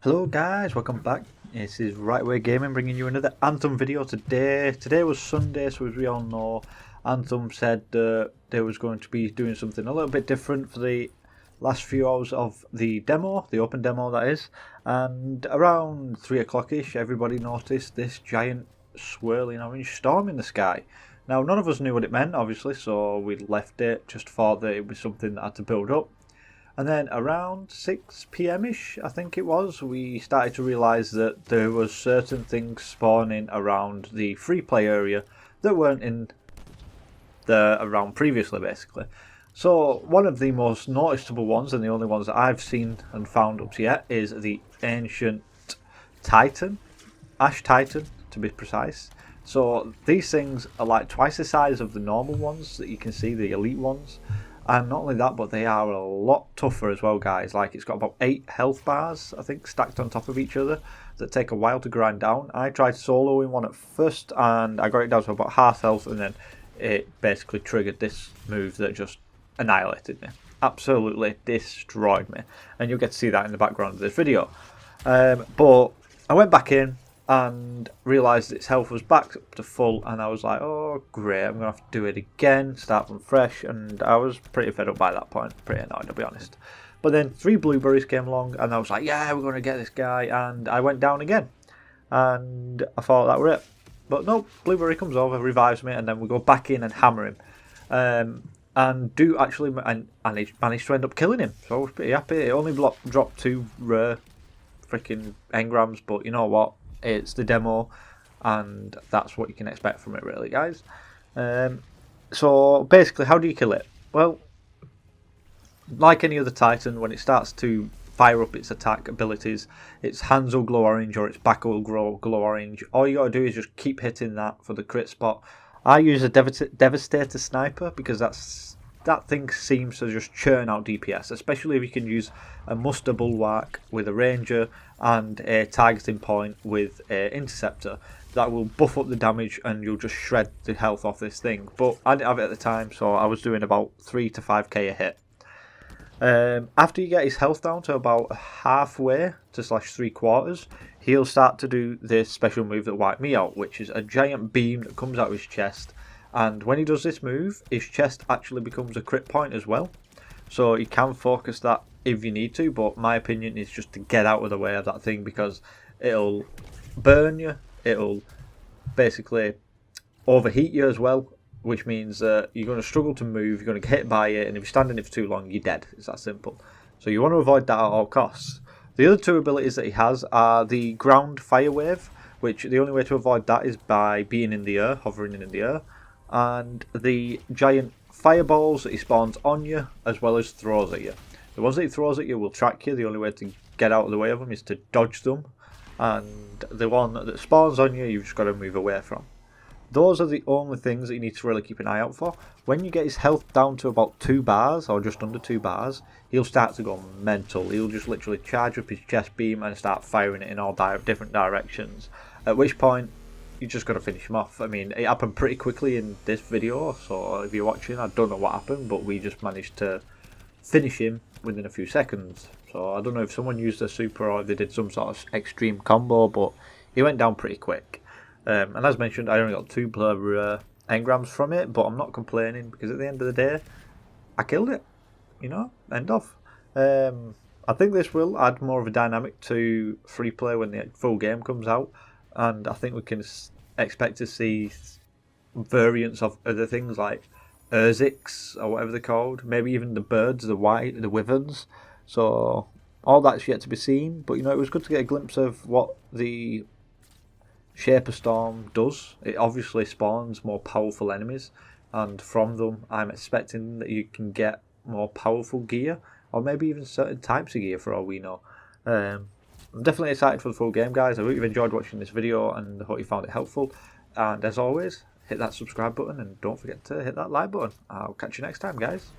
Hello guys, welcome back. This is Rightway Gaming bringing you another Anthem video today. Today was Sunday, so as we all know, Anthem said they was going to be doing something a little bit different for the last few hours of the demo, the open demo that is. And around 3 o'clock-ish, everybody noticed this giant swirling orange storm in the sky. Now none of us knew what it meant, obviously, so we left it, just thought that it was something that had to build up. And then around 6 PM-ish, I think it was, we started to realise that there was certain things spawning around the free play area that weren't in the around previously, basically. So one of the most noticeable ones, and the only ones that I've seen and found up to yet, is the ancient Titan, Ash Titan to be precise. So these things are like twice the size of the normal ones that you can see, the elite ones. And not only that, but they are a lot tougher as well, guys. Like, it's got about 8 health bars, I think, stacked on top of each other that take a while to grind down. I tried soloing one at first, and I got it down to about half health, and then it basically triggered this move that just annihilated me. Absolutely destroyed me. And you'll get to see that in the background of this video. But I went back in and realised its health was back up to full, and I was like, oh great, I'm going to have to do it again, start from fresh, and I was pretty fed up by that point, pretty annoyed, to be honest. But then 3 blueberries came along, and I was like, yeah, we're going to get this guy, and I went down again, and I thought that were it. But no, blueberry comes over, revives me, and then we go back in and hammer him. And do actually, and I managed to end up killing him, so I was pretty happy. It only dropped 2 rare freaking engrams, but you know what? It's the demo, and that's what you can expect from it, really, guys. So basically, how do you kill it? Well, like any other Titan, when it starts to fire up its attack abilities, its hands will glow orange or its back will glow orange. All you gotta do is just keep hitting that for the crit spot. I use a Devastator Sniper because that thing seems to just churn out DPS, especially if you can use a Muster Bulwark with a Ranger and a targeting point with an Interceptor. That will buff up the damage and you'll just shred the health off this thing. But I didn't have it at the time, so I was doing about 3 to 5k a hit. After you get his health down to about halfway to /3/4, he'll start to do this special move that wiped me out, which is a giant beam that comes out of his chest. And when he does this move, his chest actually becomes a crit point as well. So you can focus that if you need to, but my opinion is just to get out of the way of that thing, because it'll burn you, it'll basically overheat you as well, which means you're going to struggle to move, you're going to get hit by it, and if you stand in it for too long, you're dead. It's that simple. So you want to avoid that at all costs. The other 2 abilities that he has are the ground fire wave, which the only way to avoid that is by being in the air, hovering in the air, and the giant fireballs that he spawns on you as well as throws at you. The ones that he throws at you will track you. The only way to get out of the way of them is to dodge them, and the one that spawns on you, you've just got to move away from. Those are the only things that you need to really keep an eye out for. When you get his health down to about 2 bars or just under 2 bars, he'll start to go mental. He'll just literally charge up his chest beam and start firing it in all different directions, at which point you just got to finish him off. I mean, it happened pretty quickly in this video, so if you're watching, I don't know what happened, but we just managed to finish him within a few seconds. So I don't know if someone used a super or if they did some sort of extreme combo, but he went down pretty quick. And as mentioned, I only got 2 engrams from it, but I'm not complaining, because at the end of the day, I killed it. You know, end off. I think this will add more of a dynamic to free play when the full game comes out, and I think we can expect to see variants of other things like Urziks or whatever they're called, maybe even the birds, the wyverns. So all that's yet to be seen, but you know, it was good to get a glimpse of what the Shaper Storm does. It obviously spawns more powerful enemies, and from them I'm expecting that you can get more powerful gear, or maybe even certain types of gear for all we know. I'm definitely excited for the full game, guys. I hope you've enjoyed watching this video and I hope you found it helpful. And as always, hit that subscribe button and don't forget to hit that like button. I'll catch you next time, guys.